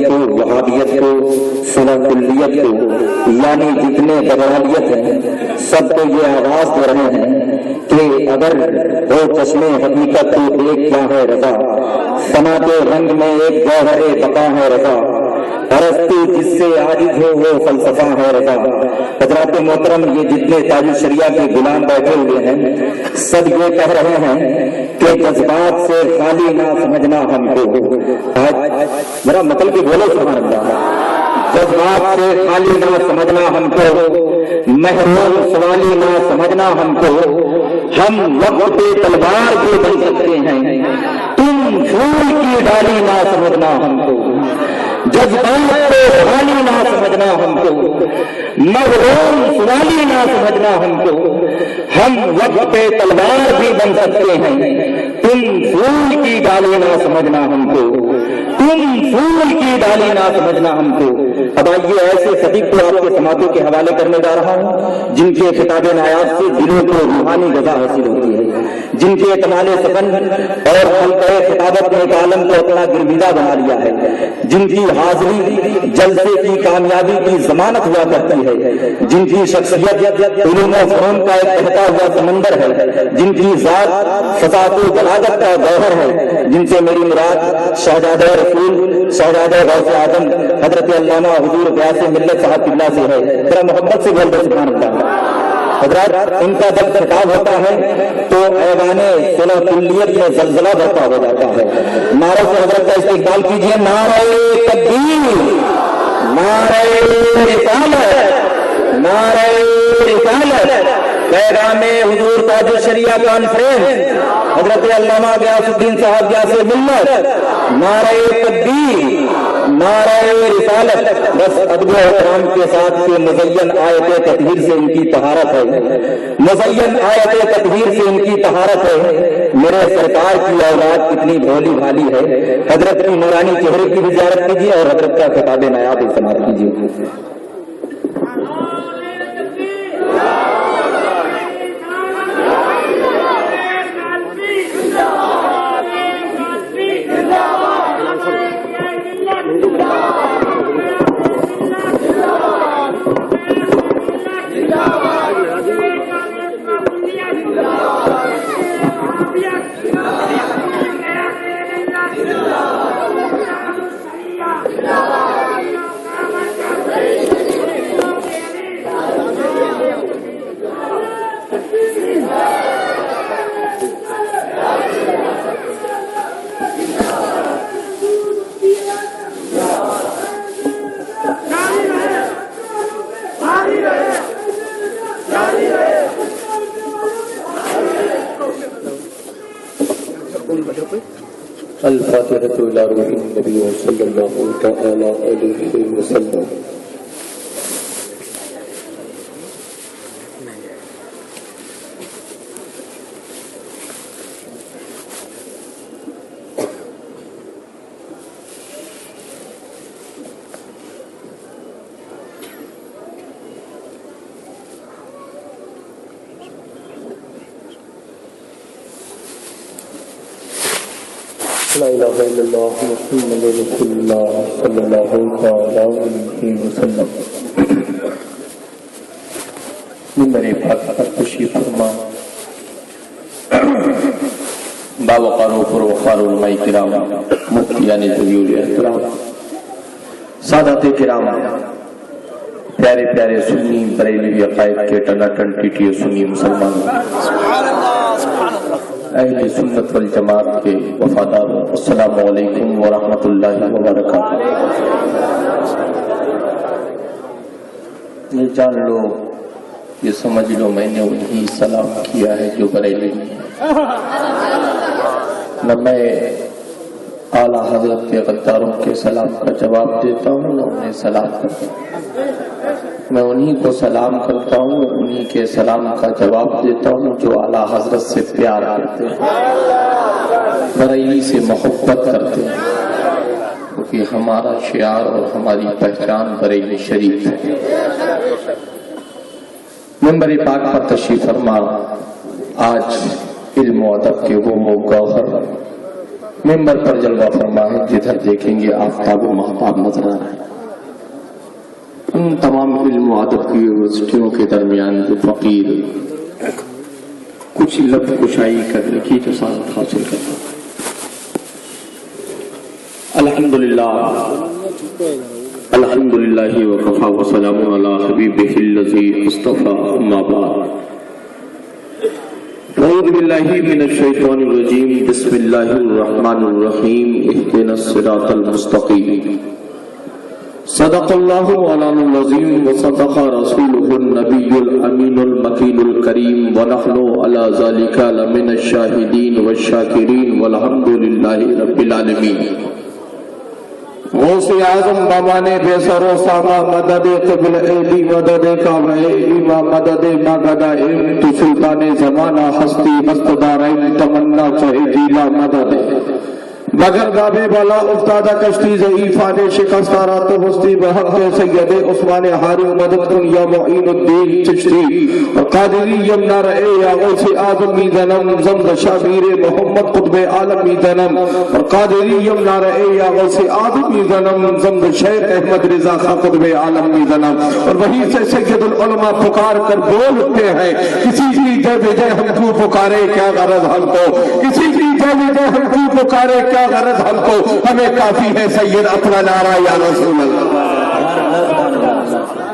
کو، وہابیت کو، صلح کلیت کو، یعنی جتنے بدعالیت ہیں سب کو یہ آواز دے رہے ہیں کہ اگر وہ چشمے حقیقت تو ایک کیا ہے رضا، فنا کے رنگ میں ایک گوہر بقا ہے رضا، ارسطو جس سے عاجز ہو وہ فلسفہ ہے رضا۔ حضرات محترم، یہ جتنے تاج الشریعہ کے غلام بیٹھے ہوئے ہیں سب یہ کہہ رہے ہیں کہ جذبات سے خالی نہ سمجھنا ہم کو، ذرا مطلب کہ بولو سبحان اللہ، جذبات سے خالی نہ سمجھنا ہم کو، محروم سوالی نہ سمجھنا ہم کو، ہم وقت پہ تلوار بھی بن سکتے ہیں، تم پھول کی ڈالی نہ سمجھنا ہم کو، جذبات کو خالی نہ سمجھنا ہم کو، محروم سوالی نہ سمجھنا ہم کو، ہم وقت پہ تلوار بھی بن سکتے ہیں، تم پھول کی ڈالی نہ سمجھنا ہم کو، تم پھول کی ڈالی نہ سمجھنا ہم کو۔ اب آئیے ایسے خطیب کو آپ کے سماعتوں کے حوالے کرنے جا رہا ہوں جن کے خطاب نایاب سے دلوں کو روحانی غذا حاصل ہوتی ہے، جن کے اکمال سخن اور حلقہ خطابت نے ایک عالم کو اپنا گرویدہ بنا لیا ہے، جن کی حاضری جلسے کی کامیابی کی ضمانت ہوا کرتی ہے، جن کی شخصیت علوم و فنون کا ایک بہتا ہوا سمندر ہے، جن کی ذات فضاحت و بلاغت کا گوہر ہے، جن سے میری مراد شہزادہ رسول شہزادہ غوث اعظم حضرت علامہ حضور غیاث ملت صاحب قبلہ سے ہے۔ ذرا محبت سے بول دو سبحان اللہ۔ حضرات، ان کا جب خطاب ہوتا ہے تو ایوان صلح کلیت میں زلزلہ برپا ہو جاتا ہے۔ نعرہ سے حضرت کا استقبال کیجیے، نعرہ تکبیر، نعرہ رسالت، نعرہ رسالت، پیغام حضور تاج الشریعہ کانفرنس حضرت علامہ غیاث الدین صاحب غیاث ملت، نعرہ تکبیر، نعرہ رسالت۔ بس ادب و احترام کے ساتھ کہ مزین آیت تطہیر سے ان کی طہارت ہے، مزین آیت تطہیر سے ان کی طہارت ہے۔ میرے سرکار کی اولاد کتنی بھولی بھالی ہے۔ حضرت کی نورانی چہرے کی بھی زیارت کیجیے اور حضرت کا خطاب نایاب استعمال کیجیے۔ الفاتحة إلى روح النبي صلى الله تعالى عليه وسلم۔ لا الہ الا اللہ محمد رسول اللہ صلی اللہ تعالی علیہ وسلم۔ منبر پاک پر تشریف فرما باوقار و پروقار علماء کرام، مفتیان ذوی الاحترام، سادات کرام، پیارے پیارے سنی بریلوی عقائد کے ٹناٹن ٹیٹی سنی مسلمان، اہل سنت والجماعت کے وفادار، السلام علیکم ورحمۃ اللہ وبرکاتہ۔ یہ جان لو، یہ سمجھ لو میں نے انہی سلام کیا ہے جو بریلی ہیں، نہ میں اعلیٰ حضرت کے غداروں کے سلام کا جواب دیتا ہوں نہ انہیں سلام کرتا ہوں، میں انہی کو سلام کرتا ہوں، انہی کے سلام کا جواب دیتا ہوں جو اعلیٰ حضرت سے پیار کرتے ہیں، بریلی سے محبت کرتے ہیں، کیونکہ ہمارا شعار اور ہماری پہچان بریلی شریف ہے۔ منبر پاک پر تشریف فرما، آج علم و ادب کے وہ گوہر ممبر پر جلوہ فرما ہے، جدھر دیکھیں گے آفتاب و مہتاب نظر آ رہا ہے۔ ان تمام علم و ادب کی یونیورسٹیوں کے درمیان جو فقیر کچھ لفظ کشائی کرنے کی جسارت حاصل کرتا ہے۔ الحمدللہ وکفی وسلام علی حبیبہ الذی اصطفی، اما بعد۔ اعوذ باللہ من الشیطان الرجیم، بسم اللہ الرحمن الرحیم، اہدنا الصراط المستقیم۔ صدق اللہ مولانا العظیم وصدق رسولہ النبی الامین المکین الکریم، ونحن علی ذلک لمن الشاہدین والشاکرین، والحمد للہ رب العالمین۔ غوث اعظم بامان بے سر و سامہ، مدد قبل ایلی، مدد کعبہ ایما، مدد مغدائم، تو سلطان زمانہ، ہستی ہست دارین، تمنا چاہے جیلا مدد۔ بغیر گابے بالا افتادہ کشتی ضعیفان شکستارہ تو ہستی بحق سید عثمان حاری، مدد کن یا معین الدین چشتی، اور قادری یمنا رئے یا غوث اعظم می ذنم، زمد شابیر محمد قطب عالم می ذنم، اور قادری یمنا رئے یا غوث اعظم می ذنم، زمد شیخ احمد رضا خان قطب عالم می ذنم۔ اور وہیں سے سید العلماء پکار کر بول اٹھتے ہیں، کسی کی جے بجے ہم کو پکارے کیا غرض ہم کو، کسی کی جے بجے ہم کو پکارے کیا غرض ہم کو، ہمیں کافی ہے سید اپنا نعرہ یا رسول اللہ۔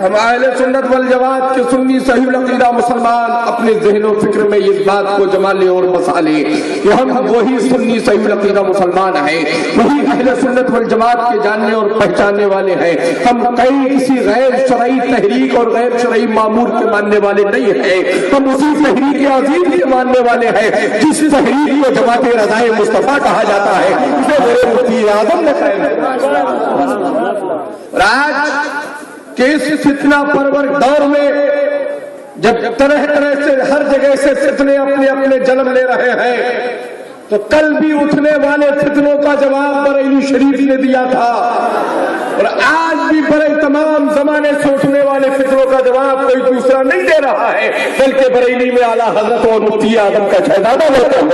ہم اہل سنت والجماعت کے سنی صحیح العقیدہ مسلمان اپنے ذہن و فکر میں اس بات کو جما لے اور بسا لے کہ ہم وہی سنی صحیح العقیدہ مسلمان ہیں، وہی اہل سنت والجماعت کے جاننے اور پہچاننے والے ہیں۔ ہم کسی غیر شرعی تحریک اور غیر شرعی معمور کے ماننے والے نہیں ہیں، ہم اسی تحریک عظیم کے ماننے والے ہیں جس تحریک کو جماعت رضائے مصطفیٰ کہا جاتا ہے، اسے میرے مفتی اعظم نے قائم کیا۔ آج کہ اس فتنہ پرور دور میں جب طرح طرح سے ہر جگہ سے فتنے اپنے اپنے جنم لے رہے ہیں، تو کل بھی اٹھنے والے فتنوں کا جواب بریلی شریف نے دیا تھا، اور آج بھی برے تمام زمانے سے اٹھنے والے فتنوں کا جواب کوئی دوسرا نہیں دے رہا ہے، بلکہ بریلی میں اعلیٰ حضرت اور مفتی اعظم کا شہزادہ ہوتا ہے۔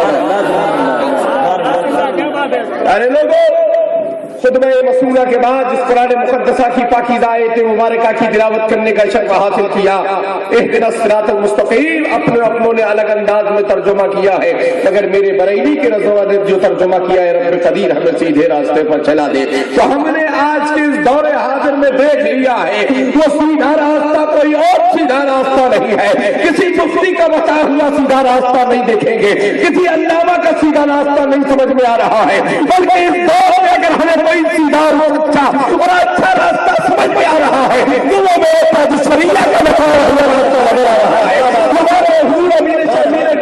ارے لوگوں، خطبہ مسئولہ کے بعد جس قرآن مقدسہ کی پاکیزہ آیت مبارکہ کی تلاوت کرنے کا شرف حاصل کیا، اہدنا الصراط المستقیم اپنوں نے الگ انداز میں ترجمہ کیا ہے، مگر میرے بریلی کے رضوہ نے جو ترجمہ کیا ہے، رب قدیر ہمیں سیدھے راستے پر چلا دے۔ تو ہم نے آج کے اس دور حاضر میں دیکھ لیا ہے وہ سیدھا راستہ کوئی اور سیدھا راستہ نہیں ہے، کسی مفتی کا بتایا ہوا سیدھا راستہ نہیں دیکھیں گے، کسی علامہ کا سیدھا راستہ نہیں سمجھ میں آ رہا ہے، بلکہ اس دور میں اگر ہمیں کوئی سیدھا اور اچھا راستہ سمجھ میں آ رہا ہے تو وہ میرے تاج شریعہ کا بتایا ہوا راستہ نظر آ رہا ہے، ہمارے حضور امیر شریعت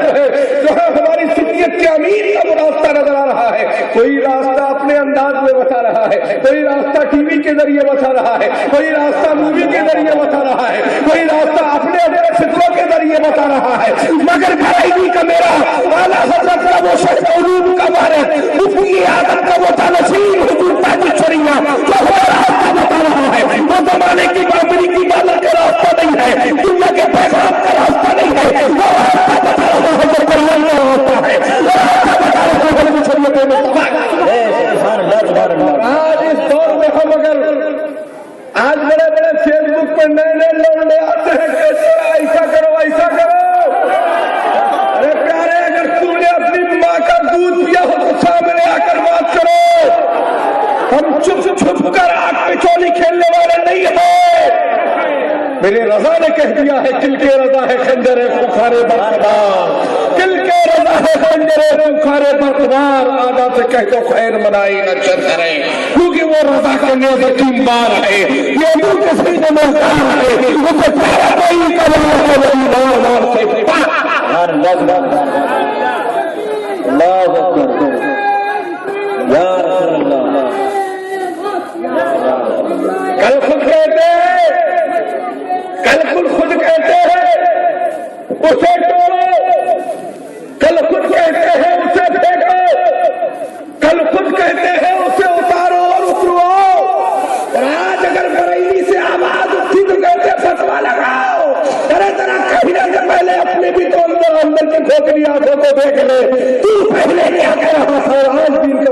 جو ہے ہماری سنیت کے امیر کا وہ راستہ نظر آ رہا ہے۔ کوئی راستہ اپنے انداز میں بتا رہا ہے، کوئی راستہ ٹی وی کے ذریعے بتا رہا ہے، کوئی راستہ مووی کے ذریعے بتا رہا ہے، کوئی راستہ اپنے اپنے فکروں کے ذریعے بتا رہا ہے، مگر بریلی کا میرا اعلیٰ حضرت کا وہ شیخ علوم کا وارث مفتی اعظم کا وہ جانشین حضور تاج شریعہ جو راستہ بتا رہا ہے، وہ زمانے کی امریکی ڈالر کا راستہ نہیں ہے، دنیا کے پیغام کا راستہ نہیں ہے، وہ راستہ بتا رہا ہے جو بریلی کا راستہ ہے، وہ راستہ بتا رہا ہے جو شریعت مصطفیٰ۔ آج اس دور میں ہم اگر آج بڑے بڑے فیس بک پر نئے نئے لوگ آتے ہیں کہتے ہیں ایسا کرو ایسا کرو، ارے پیارے اگر تم نے اپنی ماں کا دودھ پیا ہو تو سامنے آ کر بات کرو، ہم چھپ چھپ کر آگ پہ چولی کھیلنے والے نہیں ہیں۔ میرے رضا نے کہہ دیا ہے کل کے رضا ہے خنجر خونخارے برقرار، کل کے رضا ہے خنجر خونخارے برقرار، آدھا سے کہہ دو خیر منائی نہ شر کرے، کیونکہ وہ رضا کرنے سے تین بار ہے، یہ دل کے سیدھے محتار ہے، اسے پیارا کوئی کلام ہے وہی نار نار سے پاک۔ اللہ اکبر یا رسول اللہ۔ کل خود کہتے ہیں، کل خود کہتے ہیں اسے توڑو، کل خود کہتے ہیں اسے پھینکو، کل خود کہتے ہیں اسے اتارو اور اترو، اور آج اگر بریلی سے آواز اٹھی تو کہتے فتوا لگاؤ، طرح طرح کہنے سے پہلے اپنے بھی تو اندر کی کھوپڑی آنکھوں کو دیکھ لے، تو پہلے کیا کہہ رہا تھا، آج بھی ان کا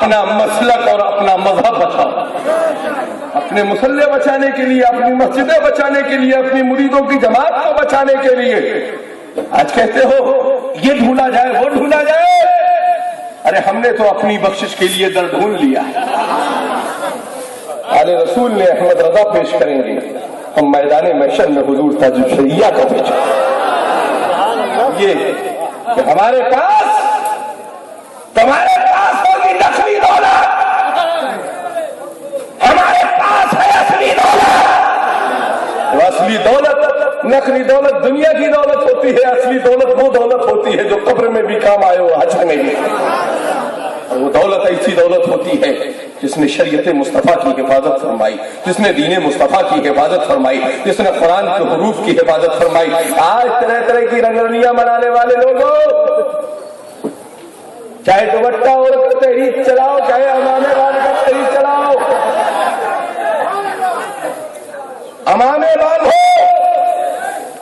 اپنا مسلک اور اپنا مذہب بچاؤ، اپنے مسلح بچانے کے لیے، اپنی مسجدیں بچانے کے لیے، اپنی مریدوں کی جماعت کو بچانے کے لیے آج کہتے ہو یہ ڈھونڈا جائے وہ ڈھونڈا جائے. ارے ہم نے تو اپنی بخشش کے لیے در ڈھونڈ لیا ہے. آل رسول نے احمد رضا پیش کریں گے، ہم میدان محشر میں حضور تاج الشریعہ کا پیش یہ کہ ہمارے پاس ہوگی نقلی دولت، ہمارے پاس ہے اصلی دولت. وہ اصلی دولت نقلی دولت دنیا کی دولت ہوتی ہے، اصلی دولت وہ دولت ہوتی ہے جو قبر میں بھی کام آئے ہو حشر میں بھی. اور وہ دولت ایسی دولت ہوتی ہے جس نے شریعت مصطفیٰ کی حفاظت فرمائی، جس نے دین مصطفیٰ کی حفاظت فرمائی، جس نے قرآن کے حروف کی حفاظت فرمائی. آج طرح طرح کی رنگرلیاں منانے والے لوگوں، چاہے دوپٹہ اور تحریک چلاؤ، چاہے امام بان کا تحریک چلاؤ، امام بان ہو،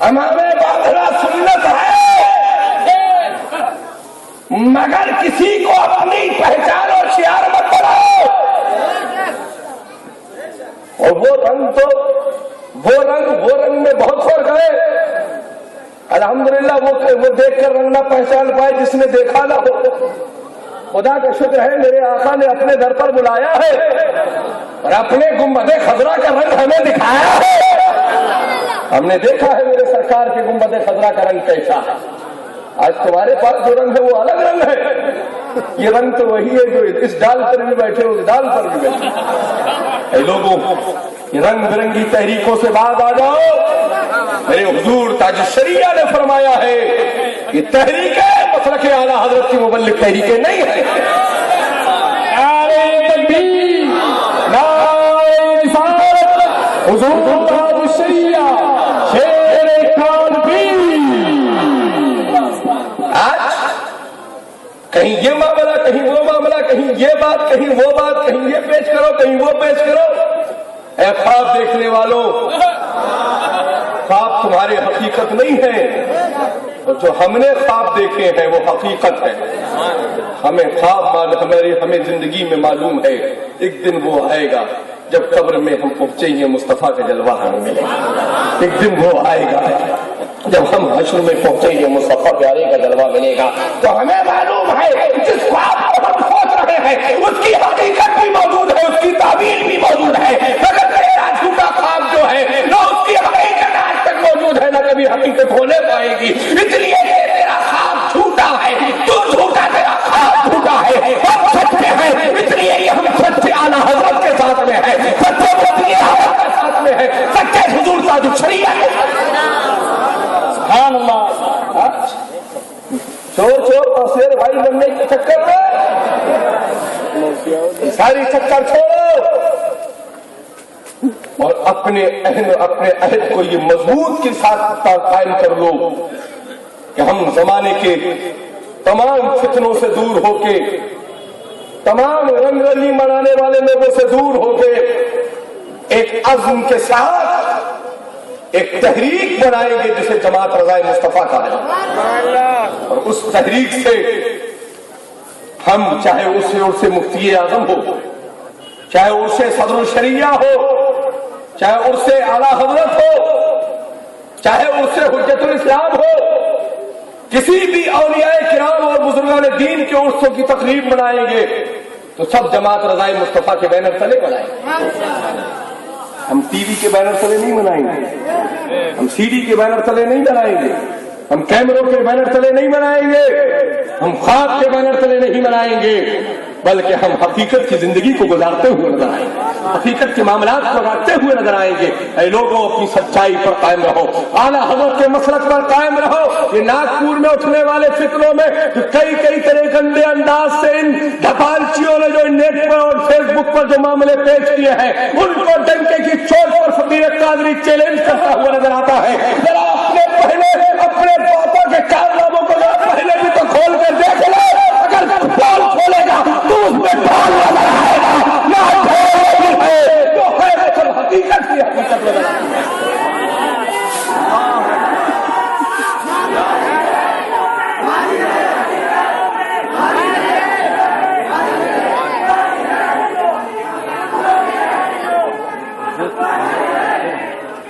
امام باندھنا سنت ہے، مگر کسی کو اپنی پہچان اور شعار مت بناؤ. اور وہ رنگ میں بہت فرق ہے. الحمدللہ وہ دیکھ کر رنگ نہ پہچان پائے جس نے دیکھا نہ ہو. خدا کا شکر ہے میرے آقا نے اپنے در پر بلایا ہے اور اپنے گنبد خضرا کا رنگ ہمیں دکھایا ہے. ہم نے دیکھا ہے میرے سرکار کے گنبد خضرا کا رنگ کیسا ہے. آج تمہارے پاس جو رنگ ہے وہ الگ رنگ ہے. یہ رنگ تو وہی ہے جو اس ڈال پر بھی بیٹھے اس ڈال پر بھی بیٹھے. اے لوگوں، یہ رنگ برنگی تحریکوں سے بعد آ جاؤ. میرے حضور تاج الشریعہ نے فرمایا ہے یہ تحریکیں مسلک اعلیٰ حضرت کی مبلغ تحریکیں نہیں ہیں. حضور تاج الشریعہ شیر کانپور. آج کہیں یہ معاملہ، کہیں وہ معاملہ، کہیں یہ بات، کہیں وہ بات، کہیں یہ پیش کرو، کہیں وہ پیش کرو. اے خواب دیکھنے والوں، خواب تمہارے حقیقت نہیں ہے، اور جو ہم نے خواب دیکھے ہیں وہ حقیقت ہے. ہمیں خواب ہمیں زندگی میں معلوم ہے ایک دن وہ آئے گا جب قبر میں ہم پہنچیں گے مصطفیٰ کا جلوہ ہمیں ملے گا. ایک دن وہ آئے گا جب ہم حشر میں پہنچیں گے مصطفیٰ پیارے کا جلوہ ملے گا. تو ہمیں معلوم ہے جس خواب کو ہم سوچ رہے ہیں اس کی حقیقت بھی موجود ہے، اس کی تعبیر بھی موجود ہے، مگر تیرا جھوٹا خواب جو ہے نہ اس کی حقیقت آج تک موجود ہے نہ کبھی حقیقت ہونے پائے گی. اس لیے تیرا خواب جھوٹا ہے، تو جھوٹا، تیرا خواب جھوٹا ہے، ہم سچے ہیں. اس لیے ہم سچے اعلیٰ حضرت کے ساتھ میں ہیں، سچے مدنی احمد کے ساتھ میں ہیں، سچے حضور تاج الشریعہ کے ساتھ میں ہیں. سبحان اللہ. چور شیر بھائی بننے کے چکر میں ساری چکر چھوڑو اور اپنے عہد کو یہ مضبوط کے ساتھ قائم کر لو کہ ہم زمانے کے تمام فتنوں سے دور ہو کے، تمام رنگ رلی منانے والے لوگوں سے دور ہو کے ایک عزم کے ساتھ ایک تحریک بنائیں گے جسے جماعت رضائے مصطفیٰ کہا ہے. اور اس تحریک سے ہم چاہے اسے مفتی اعظم ہو، چاہے اسے صدر الشریعہ ہو، چاہے اسے اعلیٰ حضرت ہو، چاہے اسے حجت الاسلام ہو، کسی بھی اولیاء کرام اور بزرگان دین کے عرصوں کی تقریب بنائیں گے تو سب جماعت رضائے مصطفیٰ کے بینر تلے بنائیں گے. ہم ٹی وی کے بینر تلے نہیں بنائیں گے، ہم سی ڈی کے بینر تلے نہیں بنائیں گے، ہم کیمروں کے بینر تلے نہیں بنائیں گے، ہم خواب کے بینر تلے نہیں بنائیں گے، بلکہ ہم حقیقت کی زندگی کو گزارتے ہوئے نظر آئیں گے، حقیقت کے معاملات کو رکھتے ہوئے نظر آئیں گے. اے لوگوں، اپنی سچائی پر قائم رہو، اعلیٰ حضرت کے مسلک پر قائم رہو. یہ ناگپور میں اٹھنے والے فتنوں میں کئی طرح گندے انداز سے ان دھپالچیوں نے جو نیٹ پر اور فیس بک پر جو معاملے پیش کیے ہیں ان کو ڈنکے کی چوٹ پر فقیر قادری چیلنج کرتا ہوا نظر آتا ہے. ذرا اپنے باتوں کے کارناموں کو ذرا پہلے بھی تو کھول کر دیکھ لو. اگر بال کھولے گا تو اس میں ڈال نظر آئے گا، نہ ڈھول ہے جو ہے وہ حقیقت کی حقیقت نظر آئے گا.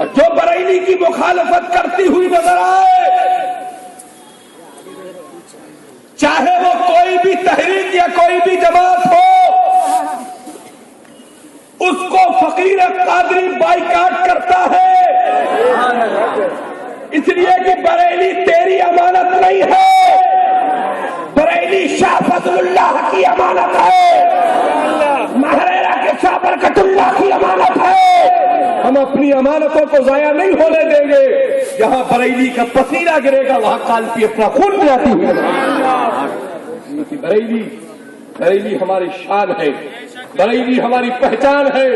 اور جو بریلی کی مخالفت کرتی ہوئی نظر آئے، چاہے وہ کوئی بھی تحریک یا کوئی بھی جماعت ہو، اس کو فقیر قادری بائیکاٹ کرتا ہے، اس لیے کہ بریلی تیری امانت نہیں ہے، بریلی شاہ فضل اللہ کی امانت ہے، مہریرا کے شاہ برکت اللہ کی امانت ہے۔ ہم اپنی امانتوں کو ضائع نہیں ہونے دیں گے۔ جہاں بریلی کا پسینہ گرے گا وہاں کالپی اپنا خون پلاتی ہوئی بریلی ہماری شان ہے، بریلی ہماری پہچان ہے،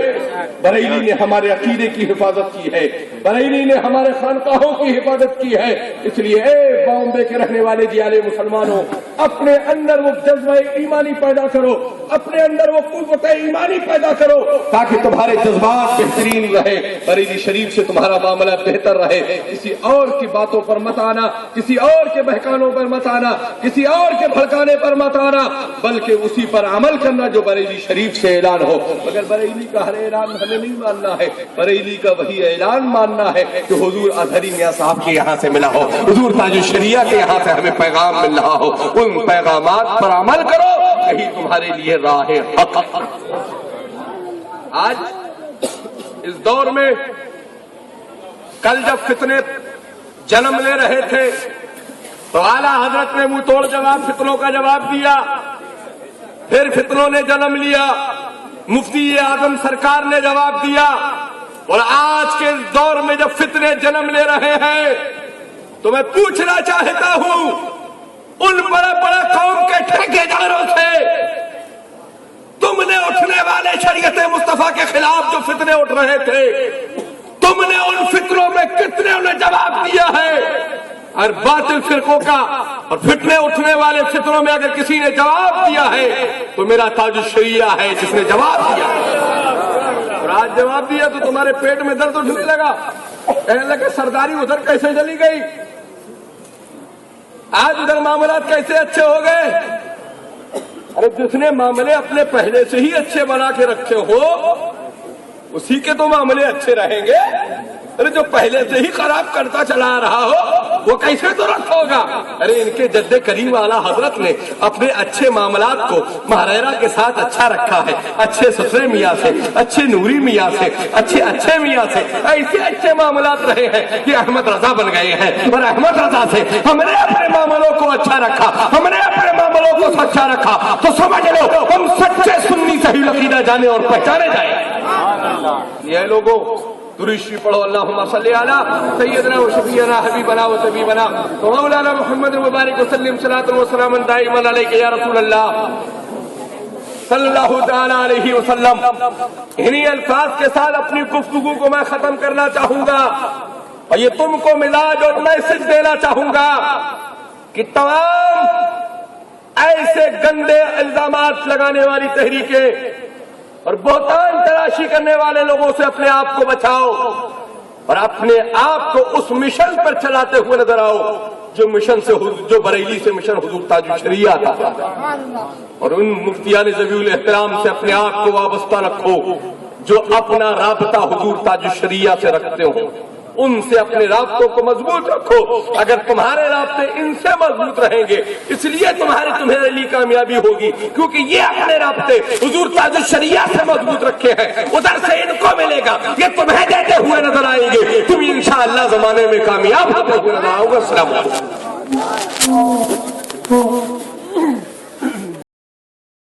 بریلی نے ہمارے عقیدے کی حفاظت کی ہے، بریلی نے ہمارے خانقاہوں کی حفاظت کی ہے۔ اس لیے اے بامبے کے رہنے والے جیالے مسلمانوں، اپنے اندر وہ جذبہ ایمانی پیدا کرو، اپنے اندر وہ قوت ایمانی پیدا کرو تاکہ تمہارے جذبات بہترین رہے، بریلی شریف سے تمہارا معاملہ بہتر رہے۔ کسی اور کی باتوں پر مت آنا، کسی اور کے بہکانوں پر مت آنا، کسی اور کے بھڑکانے پر مت آنا، بلکہ اسی پر عمل کرنا جو بریلی شریف سے اعلان ہو۔ مگر بریلی کا ہر اعلان ہمیں نہیں ماننا ہے، بریلی کا وہی اعلان ماننا ہے جو حضور اظہری میاں صاحب کے یہاں سے ملا ہو، حضور تاج الشریعہ کے یہاں سے ہمیں پیغام مل رہا ہو۔ ان پیغامات پر عمل کرو، یہی تمہارے لیے راہ حق۔ آج اس دور میں کل جب فتنے جنم لے رہے تھے تو اعلیٰ حضرت نے منہ توڑ جواب فتنوں کا جواب دیا، پھر فتنوں نے جنم لیا، مفتی اعظم سرکار نے جواب دیا، اور آج کے دور میں جب فتنے جنم لے رہے ہیں تو میں پوچھنا چاہتا ہوں ان بڑے بڑے قوم کے ٹھیکیداروں سے، تم نے اٹھنے والے شریعت مصطفیٰ کے خلاف جو فتنے اٹھ رہے تھے، تم نے ان فتنوں میں کتنے انہیں جواب دیا ہے؟ اور باطل فرقوں کا اور فتنے اٹھنے والے فتنوں میں اگر کسی نے جواب دیا ہے تو میرا تاج الشریعہ ہے جس نے جواب دیا، اور آج جواب دیا تو تمہارے پیٹ میں درد اٹھنے لگا، کہنے لگا سرداری ادھر کیسے چلی گئی، آج ادھر معاملات کیسے اچھے ہو گئے؟ ارے جس نے معاملے اپنے پہلے سے ہی اچھے بنا کے رکھے ہو اسی کے تو معاملے اچھے رہیں گے، ارے جو پہلے سے ہی خراب کرتا چلا رہا ہو وہ کیسے درست ہوگا؟ ارے ان کے جد کریم اعلیٰ حضرت نے اپنے اچھے معاملات کو مہریرا کے ساتھ اچھا رکھا ہے، اچھے ستھرے میاں سے، اچھے نوری میاں سے، اچھے میاں سے ایسے اچھے معاملات رہے ہیں کہ احمد رضا بن گئے ہیں، اور احمد رضا سے ہم نے اپنے معاملوں کو اچھا رکھا، ہم نے اپنے معاملوں کو سچا رکھا، تو سمجھ لو ہم سچے سنی صحیح عقیدہ جانے اور پہچانے جائیں۔ یہ لوگوں درشی پڑھو، اللہم صلی علی سیدنا و شفیعنا حبیبنا و طبیبنا مولانا محمد مبارک وسلم صلاۃ و سلام دائما علیک یا رسول اللہ صلی اللہ تعالی علیہ وسلم۔ انہی الفاظ کے ساتھ اپنی گفتگو کو میں ختم کرنا چاہوں گا، اور یہ تم کو مزاج اور میسج دینا چاہوں گا کہ تمام ایسے گندے الزامات لگانے والی تحریکیں اور بہتان تراشی کرنے والے لوگوں سے اپنے آپ کو بچاؤ، اور اپنے آپ کو اس مشن پر چلاتے ہوئے نظر آؤ جو بریلی سے مشن حضور تاج الشریعہ تھا، اور ان مفتیان ذوی الاحترام سے اپنے آپ کو وابستہ رکھو جو اپنا رابطہ حضور تاج الشریعہ سے رکھتے ہوں، ان سے اپنے رابطوں کو مضبوط رکھو۔ اگر تمہارے رابطے ان سے مضبوط رہیں گے اس لیے تمہارے لیے کامیابی ہوگی، کیونکہ یہ اپنے رابطے حضور تاج الشریعہ سے مضبوط رکھے ہیں، ادھر سے ان کو ملے گا، یہ تمہیں دیتے ہوئے نظر آئیں گے، تم انشاءاللہ زمانے میں کامیاب ہوتے ہوئے نظر آؤ گے۔ السلام علیکم۔